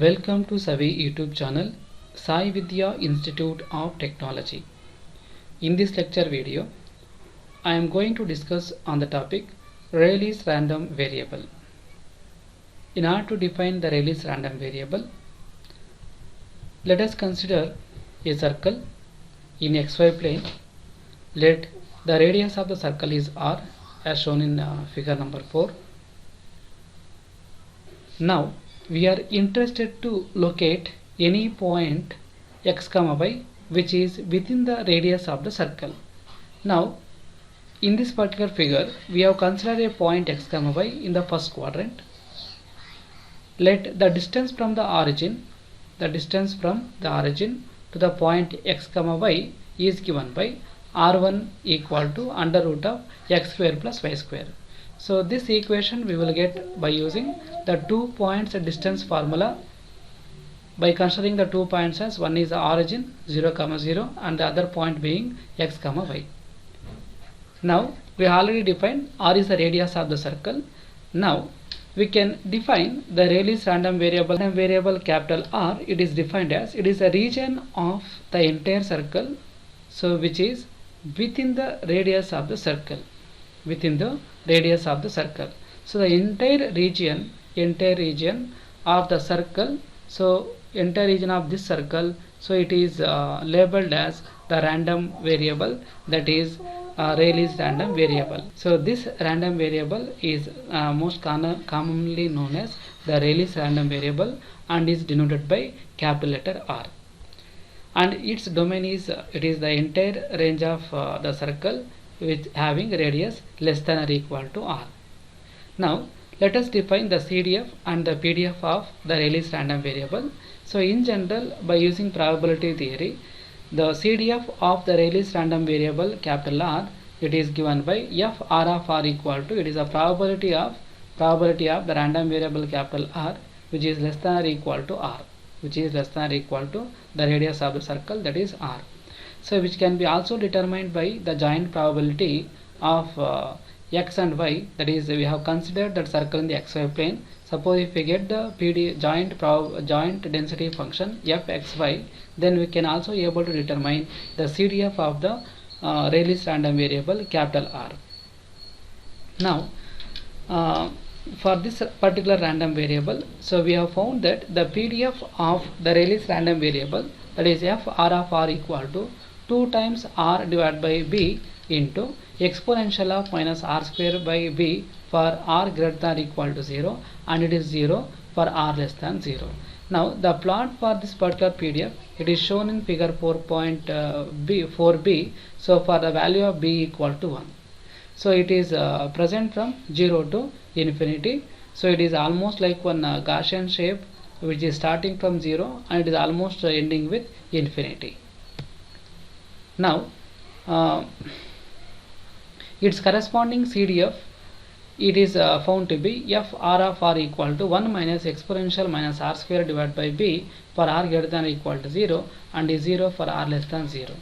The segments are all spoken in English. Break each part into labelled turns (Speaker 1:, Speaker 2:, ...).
Speaker 1: Welcome to Savi YouTube channel, Sai Vidya Institute of Technology. In this lecture video, I am going to discuss on the topic Rayleigh's random variable. In order to define the Rayleigh's random variable, let us consider a circle in xy plane. Let the radius of the circle is r as shown in figure number 4. Now we are interested to locate any point x comma y which is within the radius of the circle. Now in this particular figure we have considered a point x comma y in the first quadrant. Let the distance from the origin to the point x comma y is given by r1 equal to under root of x square plus y square. So this equation we will get by using the 2 points distance formula, by considering the 2 points as one is the origin 0, 0 and the other point being x, y. Now we already defined r is the radius of the circle. Now we can define the Rayleigh's random variable capital R. It is defined as it is a region of the entire circle, so which is within the radius of the circle. So the entire region of the circle, so entire region of this circle, so it is labeled as the random variable, that is Rayleigh's random variable. So this random variable is most commonly known as the Rayleigh's random variable and is denoted by capital letter R. And its domain is it is the entire range of the circle with having radius less than or equal to r. Now let us define the CDF and the PDF of the Rayleigh's random variable. So in general, by using probability theory, the CDF of the Rayleigh's random variable capital R, it is given by f r of r equal to, it is a probability of the random variable capital R which is less than or equal to r, the radius of the circle, that is r. So which can be also determined by the joint probability of x and y, that is we have considered that circle in the xy plane. Suppose if we get the joint density function fxy, then we can also be able to determine the CDF of the Rayleigh's random variable capital R. Now for this particular random variable, so we have found that the PDF of the Rayleigh's random variable, that is f r of r equal to 2 times r divided by b into exponential of minus r square by b for r greater than or equal to 0, and it is 0 for r less than 0. Now the plot for this particular PDF, it is shown in figure 4.4b. So for the value of b equal to 1, so it is present from 0 to infinity. So it is almost like one Gaussian shape which is starting from 0 and it is almost ending with infinity. Now its corresponding CDF, it is found to be f r of r equal to 1 minus exponential minus r square divided by b for r greater than or equal to 0 and is 0 for r less than 0.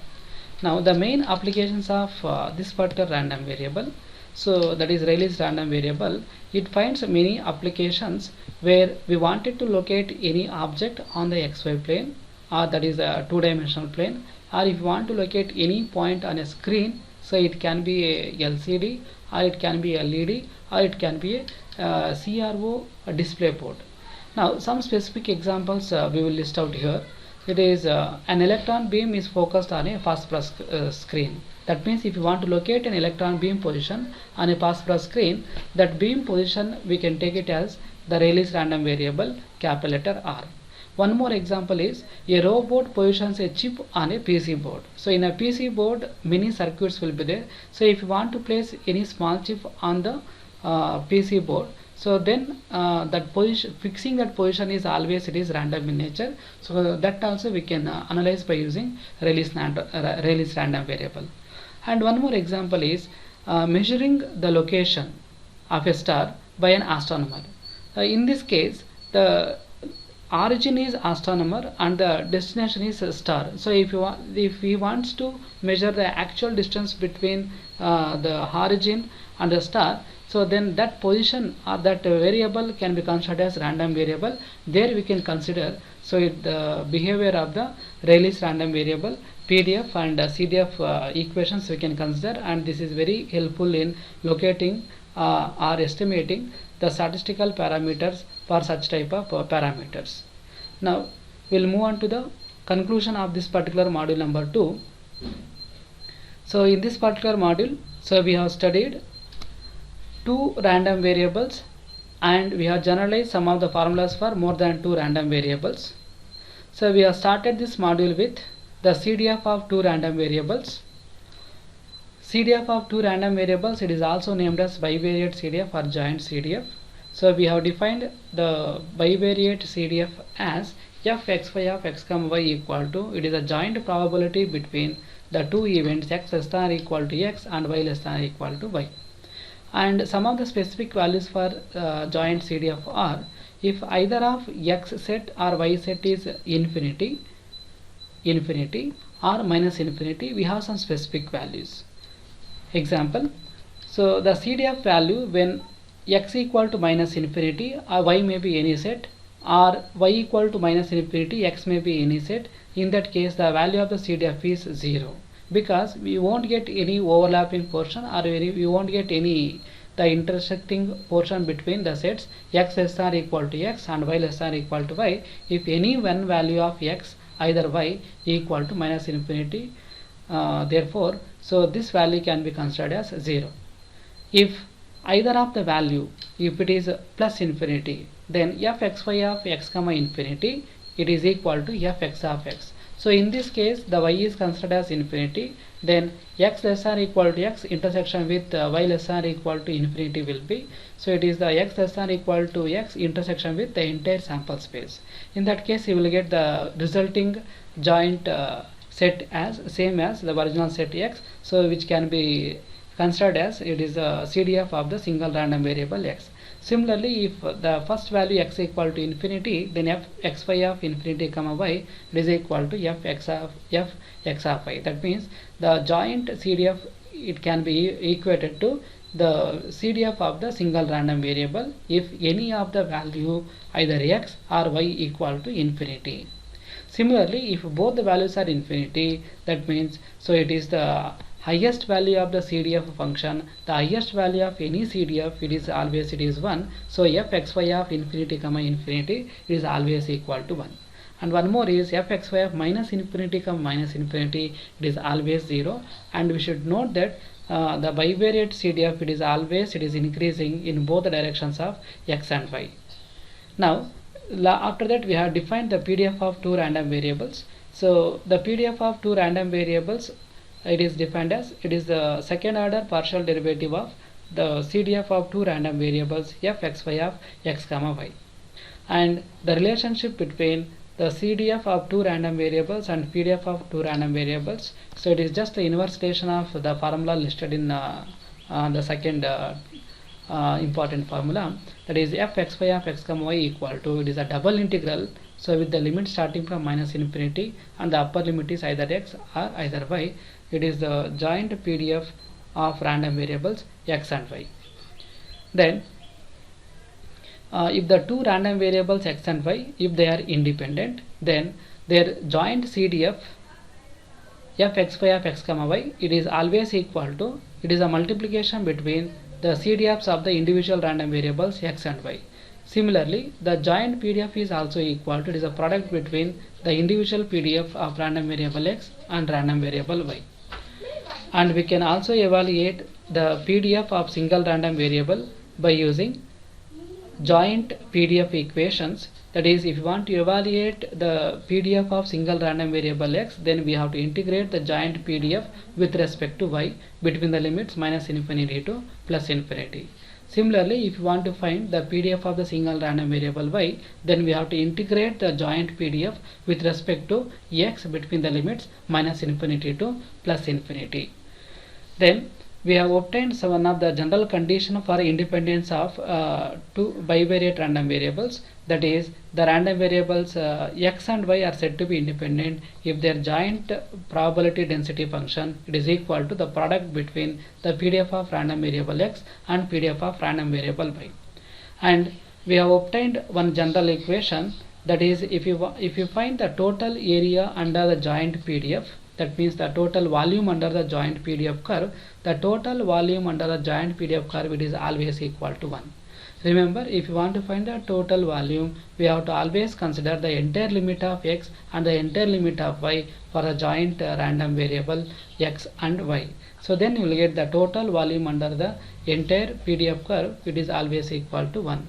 Speaker 1: Now the main applications of this particular random variable, so that is Rayleigh's random variable, it finds many applications where we wanted to locate any object on the xy plane, or that is a two-dimensional plane, or if you want to locate any point on a screen, so it can be a LCD or it can be LED or it can be a CRO display board. Now some specific examples we will list out here. It is an electron beam is focused on a phosphorus screen. That means if you want to locate an electron beam position on a phosphorus screen, that beam position we can take it as the Rayleigh's random variable capital letter R. One more example is a robot positions a chip on a PC board. So in a PC board many circuits will be there. So if you want to place any small chip on the PC board, so then that position, fixing that position is always it is random in nature. So that also we can analyze by using Rayleigh's random variable. And one more example is measuring the location of a star by an astronomer. In this case the origin is astronomer and the destination is a star. So if he wants to measure the actual distance between the origin and the star, So then that position or that variable can be considered as random variable. There we can consider the behavior of the Rayleigh's random variable, PDF and CDF equations we can consider, and this is very helpful in locating or estimating the statistical parameters for such type of parameters. Now we'll move on to the conclusion of this particular module number 2. So in this particular module, so we have studied two random variables and we have generalized some of the formulas for more than two random variables. So we have started this module with the CDF of two random variables. CDF of two random variables, it is also named as bivariate CDF or joint CDF. So we have defined the bivariate CDF as fxy of x comma y equal to, it is a joint probability between the two events x less than or equal to x and y less than or equal to y. And some of the specific values for joint CDF are, if either of x set or y set is infinity or minus infinity, we have some specific values. Example, so the CDF value when x equal to minus infinity, or y may be any set, or y equal to minus infinity, x may be any set. In that case the value of the CDF is 0, because we won't get any overlapping portion, or we won't get any the intersecting portion between the sets x less than or equal to x and y less than or equal to y if any one value of x either y equal to minus infinity. Therefore, so this value can be considered as 0. If either of the value, if it is plus infinity, then fxy of x comma infinity, it is equal to fx of x. So in this case the y is considered as infinity, then x less than or equal to x intersection with y less than or equal to infinity will be, so it is the x less than or equal to x intersection with the entire sample space. In that case you will get the resulting joint set as same as the original set x, so which can be considered as it is a CDF of the single random variable x. Similarly, if the first value x equal to infinity, then fxy of infinity comma y is equal to fx of y. That means the joint CDF, it can be equated to the CDF of the single random variable if any of the value either x or y equal to infinity. Similarly, if both the values are infinity, that means so it is the highest value of the CDF function, the highest value of any CDF, it is 1. So fxy of infinity comma infinity is always equal to 1. And one more is fxy of minus infinity comma minus infinity, it is always 0. And we should note that the bivariate CDF, it is increasing in both the directions of x and y. Now after that we have defined the PDF of two random variables. So the PDF of two random variables, it is defined as, it is the second order partial derivative of the CDF of two random variables fxy of x comma y. And the relationship between the CDF of two random variables and PDF of two random variables, so it is just the inverse relation of the formula listed in the second important formula, that is fxy of x comma y equal to, it is a double integral, so with the limit starting from minus infinity and the upper limit is either x or either y. It is the joint PDF of random variables x and y. Then if the two random variables x and y, if they are independent, then their joint CDF fxy of x comma y, it is always equal to, it is a multiplication between the CDFs of the individual random variables x and y. Similarly, the joint PDF is also equal to, it is a product between the individual PDF of random variable x and random variable y. And we can also evaluate the PDF of single random variable by using joint PDF equations. That is, if you want to evaluate the PDF of single random variable x, then we have to integrate the joint PDF with respect to y between the limits minus infinity to plus infinity. Similarly, if you want to find the PDF of the single random variable y, then we have to integrate the joint PDF with respect to x between the limits minus infinity to plus infinity. Then we have obtained one of the general condition for independence of two bivariate random variables. That is, the random variables x and y are said to be independent if their joint probability density function it is equal to the product between the PDF of random variable x and PDF of random variable y. And we have obtained one general equation, that is, if you find the total area under the joint PDF, that means the total volume under the joint PDF curve, the total volume under the joint PDF curve, it is always equal to 1. Remember, if you want to find the total volume, we have to always consider the entire limit of x and the entire limit of y for the joint random variable x and y. So then you will get the total volume under the entire PDF curve, it is always equal to 1.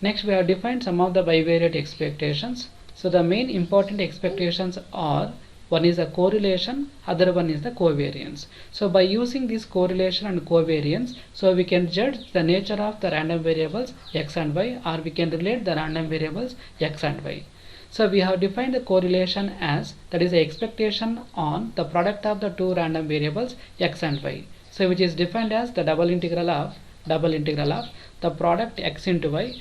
Speaker 1: Next, we have defined some of the bivariate expectations. So the main important expectations are, one is a correlation, other one is the covariance. So by using this correlation and covariance, so we can judge the nature of the random variables x and y, or we can relate the random variables x and y. So we have defined the correlation as, that is the expectation on the product of the two random variables x and y. So which is defined as the double integral of the product x into y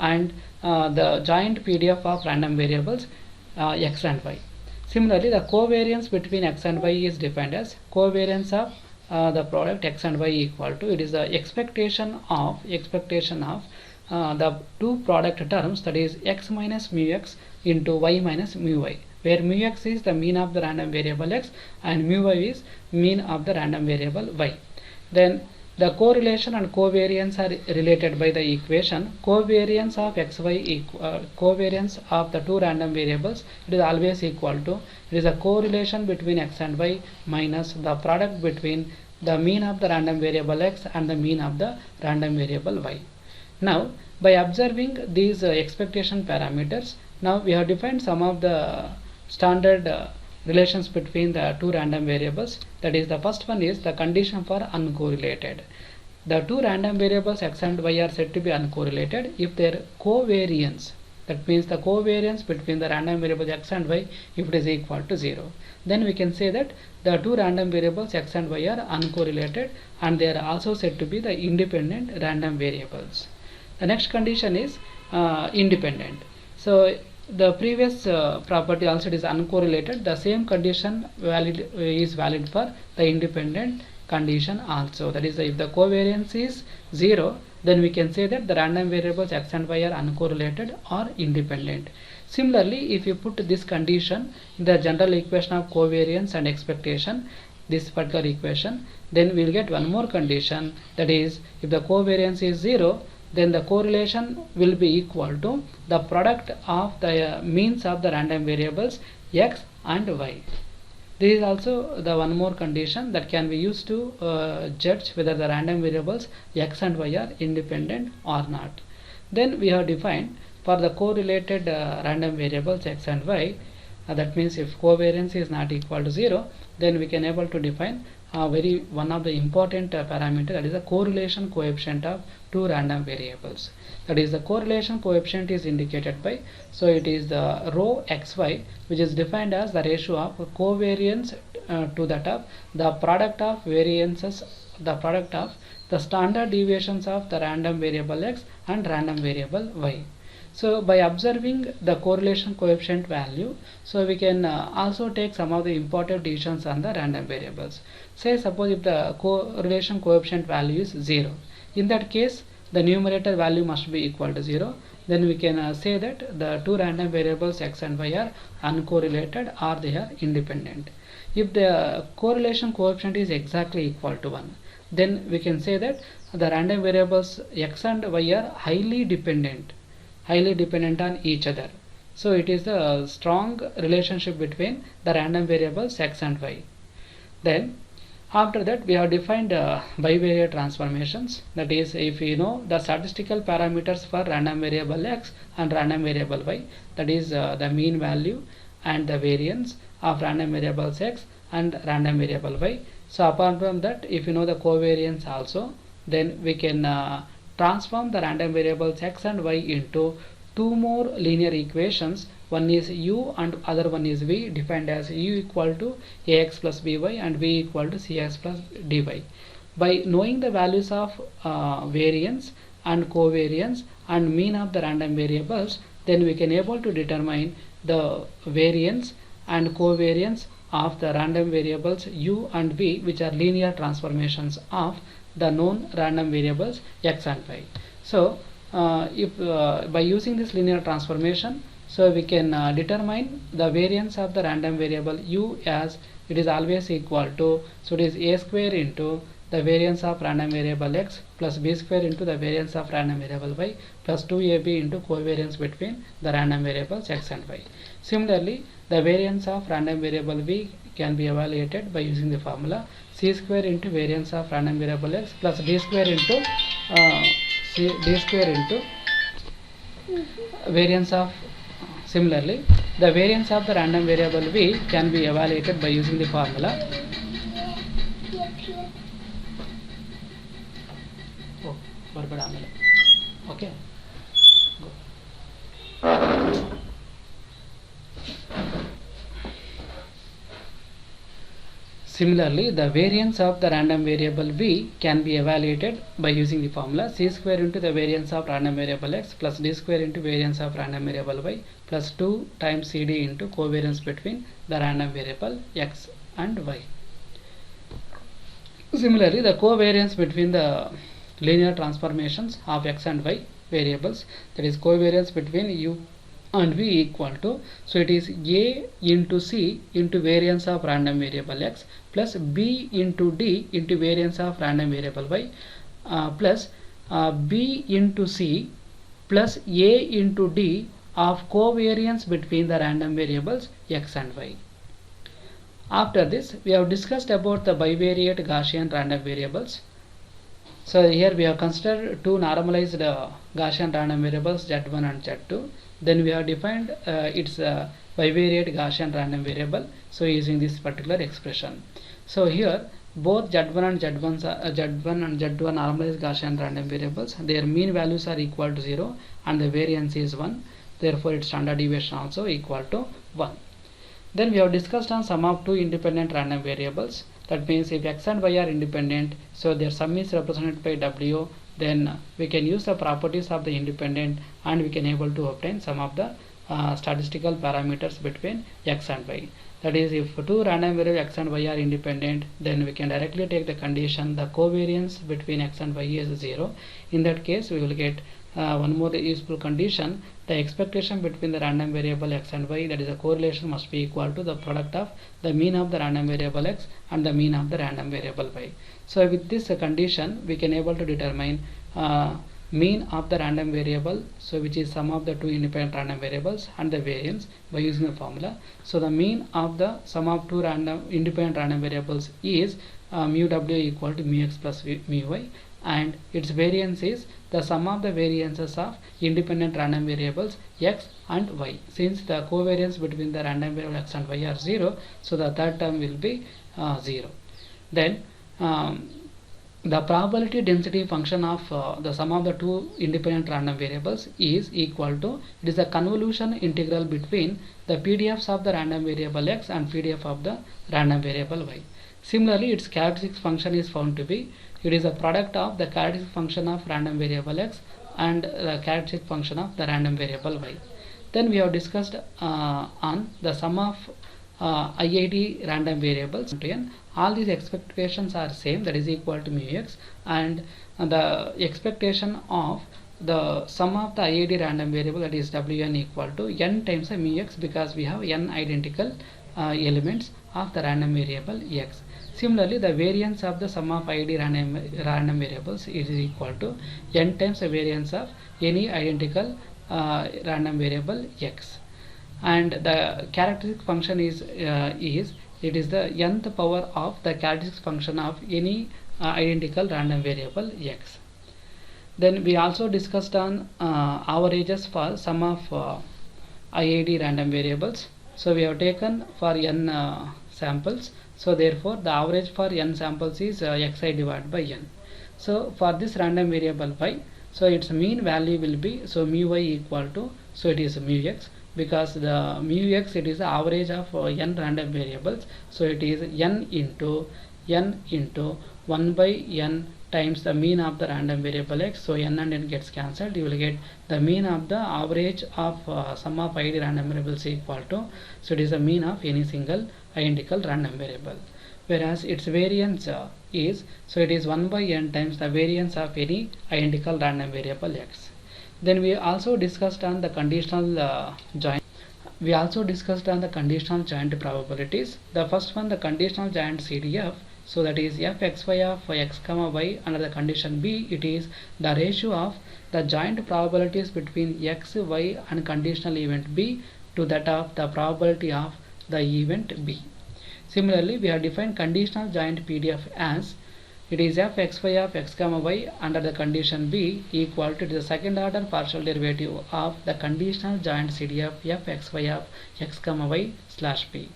Speaker 1: and the joint PDF of random variables x and y. Similarly, the covariance between x and y is defined as covariance of the product x and y equal to, it is the expectation of the two product terms, that is x minus mu x into y minus mu y, where mu x is the mean of the random variable x and mu y is mean of the random variable y. Then the correlation and covariance are related by the equation covariance of xy covariance of the two random variables, it is always equal to, it is a correlation between x and y minus the product between the mean of the random variable x and the mean of the random variable y. Now by observing these expectation parameters, now we have defined some of the standard relations between the two random variables. That is, the first one is the condition for uncorrelated. The two random variables x and y are said to be uncorrelated if their covariance, that means the covariance between the random variables x and y, if it is equal to 0. Then we can say that the two random variables x and y are uncorrelated and they are also said to be the independent random variables. The next condition is independent. So the previous property also is uncorrelated, the same condition is valid for the independent condition also. That is, if the covariance is 0, then we can say that the random variables x and y are uncorrelated or independent. Similarly, if you put this condition in the general equation of covariance and expectation, this particular equation, then we will get one more condition, that is, if the covariance is 0, then the correlation will be equal to the product of the means of the random variables x and y. This is also the one more condition that can be used to judge whether the random variables x and y are independent or not. Then we have defined for the correlated random variables x and y, that means if covariance is not equal to 0, then we can able to define one of the important parameter, that is the correlation coefficient of two random variables. That is, the correlation coefficient is indicated by, so it is the rho xy, which is defined as the ratio of covariance to that of the product of variances, the product of the standard deviations of the random variable x and random variable y. So by observing the correlation coefficient value, so we can also take some of the important decisions on the random variables. Say suppose if the correlation coefficient value is 0, in that case the numerator value must be equal to 0. Then we can say that the two random variables x and y are uncorrelated or they are independent. If the correlation coefficient is exactly equal to 1, then we can say that the random variables x and y are highly dependent on each other. So it is the strong relationship between the random variables x and y. Then after that we have defined bivariate transformations. That is, if you know the statistical parameters for random variable x and random variable y, that is the mean value and the variance of random variables x and random variable y. So apart from that, if you know the covariance also, then we can transform the random variables x and y into two more linear equations. one is u and other one is v, defined as u equal to ax plus by and v equal to cx plus dy. By knowing the values of variance and covariance and mean of the random variables, then we can able to determine the variance and covariance of the random variables u and v, which are linear transformations of the known random variables x and y. So if by using this linear transformation, so we can determine the variance of the random variable u as it is always equal to, so it is a square into the variance of random variable x plus b square into the variance of random variable y plus 2ab into covariance between the random variables x and y. Similarly, the variance of random variable v can be evaluated by using the formula c square into variance of random variable x plus d square into variance of. Similarly, the variance of the random variable v can be evaluated by using the formula okay. Similarly, the variance of the random variable v can be evaluated by using the formula c square into the variance of random variable x plus d square into variance of random variable y plus 2 times cd into covariance between the random variable x and y. Similarly, the covariance between the linear transformations of x and y variables, that is covariance between u and v equal to, so it is a into c into variance of random variable x plus b into d into variance of random variable y plus b into c plus a into d of covariance between the random variables x and y. After this, we have discussed about the bivariate Gaussian random variables. So here we have considered two normalized Gaussian random variables z1 and z2. Then we have defined its bivariate Gaussian random variable, so using this particular expression. So here both z1 and z1 normalized Gaussian random variables, their mean values are equal to 0 and the variance is 1. Therefore its standard deviation also equal to 1. Then we have discussed on sum of two independent random variables. That means if x and y are independent, so their sum is represented by w, then we can use the properties of the independent and we can able to obtain some of the statistical parameters between x and y. That is, if two random variables x and y are independent, then we can directly take the condition the covariance between x and y is 0. In that case, we will get one more useful condition, the expectation between the random variable x and y, that is a correlation, must be equal to the product of the mean of the random variable x and the mean of the random variable y. So with this condition, we can able to determine mean of the random variable, so which is sum of the two independent random variables and the variance by using the formula. So the mean of the sum of two independent random variables is mu w equal to mu x plus mu y, and its variance is the sum of the variances of independent random variables x and y. Since the covariance between the random variable x and y are 0, so the third term will be 0. Then the probability density function of the sum of the two independent random variables is equal to, it is a convolution integral between the PDFs of the random variable x and PDF of the random variable y. Similarly, its characteristic function is found to be, it is a product of the characteristic function of random variable x and the characteristic function of the random variable y. Then we have discussed on the sum of IID random variables. All these expectations are same, that is equal to mu x, and the expectation of the sum of the IID random variable, that is Wn, equal to n times the mu x, because we have n identical elements of the random variable x. Similarly, the variance of the sum of IID random variables is equal to n times the variance of any identical random variable x, and the characteristic function is it is the nth power of the characteristic function of any identical random variable x. Then we also discussed on averages for sum of IID random variables. So we have taken for n samples, so therefore the average for n samples is xi divided by n. So for this random variable y, so its mean value will be, so mu y equal to, so it is mu x because the mu x, it is the average of n random variables, so it is n into 1 by n times the mean of the random variable x. So n and n gets cancelled, you will get the mean of the average of sum of id random variables equal to, so it is the mean of any single identical random variable, whereas its variance is, so it is 1 by n times the variance of any identical random variable x. Then we also discussed on the conditional joint. We also discussed on the conditional joint probabilities. The first one, the conditional joint CDF. So that is fxy of x comma y under the condition B. It is the ratio of the joint probabilities between x, y and conditional event B to that of the probability of the event B. Similarly, we have defined conditional joint PDF as, it is fxy of x comma y under the condition B equal to the second order partial derivative of the conditional joint CDF fxy of x comma y slash B,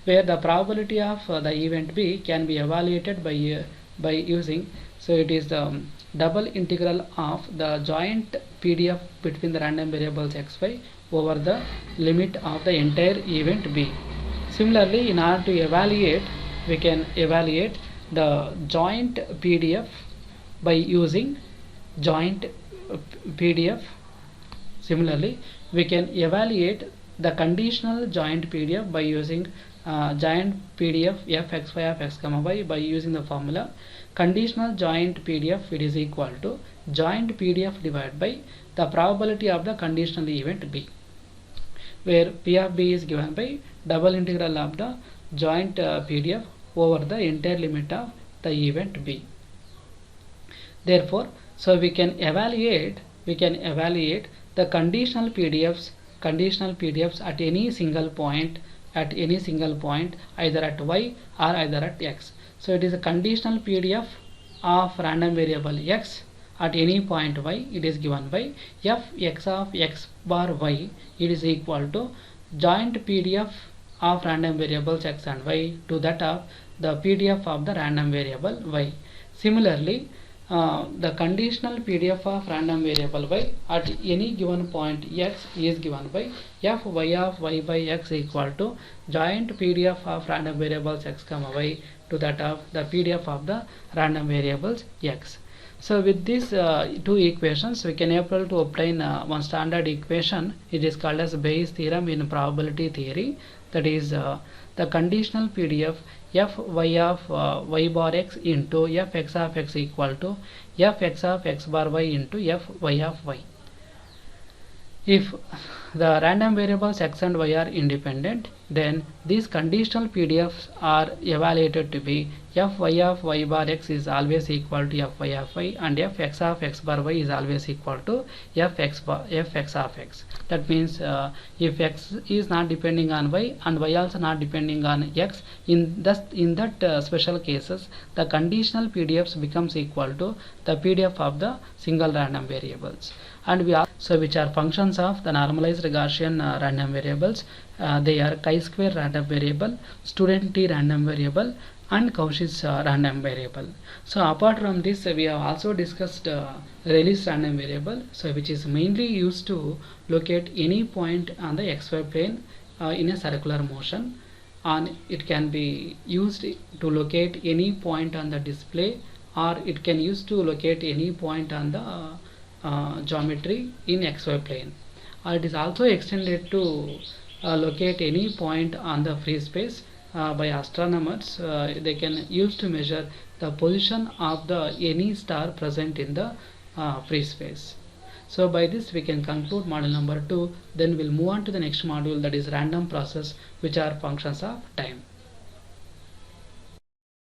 Speaker 1: where the probability of the event B can be evaluated by using, so it is the double integral of the joint PDF between the random variables xy over the limit of the entire event B. Similarly, in order to evaluate, we can evaluate the joint PDF by using joint PDF. Similarly, we can evaluate the conditional joint PDF by using joint PDF fxy of x comma y by using the formula conditional joint PDF, it is equal to joint PDF divided by the probability of the conditional event B, where P of B is given by double integral of the joint PDF over the entire limit of the event B. Therefore, so we can evaluate the conditional PDFs at any single point either at y or either at x. So it is a conditional PDF of random variable x at any point y, it is given by fx of x bar y, it is equal to joint PDF of random variables x and y to that of the PDF of the random variable y. Similarly, the conditional PDF of random variable y at any given point x is given by fy of y by x equal to joint PDF of random variables x comma y to that of the PDF of the random variables x. So with these two equations, we can able to obtain one standard equation. It is called as Bayes theorem in probability theory. That is the conditional PDF fy of y bar x into fx of x equal to fx of x bar y into fy of y. If the random variables x and y are independent, then these conditional PDFs are evaluated to be fy of y bar x is always equal to fy of y and fx of x bar y is always equal to fx of x. That means if x is not depending on y and y also not depending on x, in that special cases, the conditional PDFs becomes equal to the PDF of the single random variables. And we are which are functions of the normalized Gaussian random variables. They are chi-square random variable, student t random variable, and Cauchy's random variable. So apart from this, we have also discussed Rayleigh's random variable, so which is mainly used to locate any point on the xy plane in a circular motion, and it can be used to locate any point on the display, or it can use to locate any point on the geometry in xy plane. It is also extended to locate any point on the free space by astronomers. They can use to measure the position of the any star present in the free space. So by this we can conclude module number 2. Then we'll move on to the next module, that is random process, which are functions of time.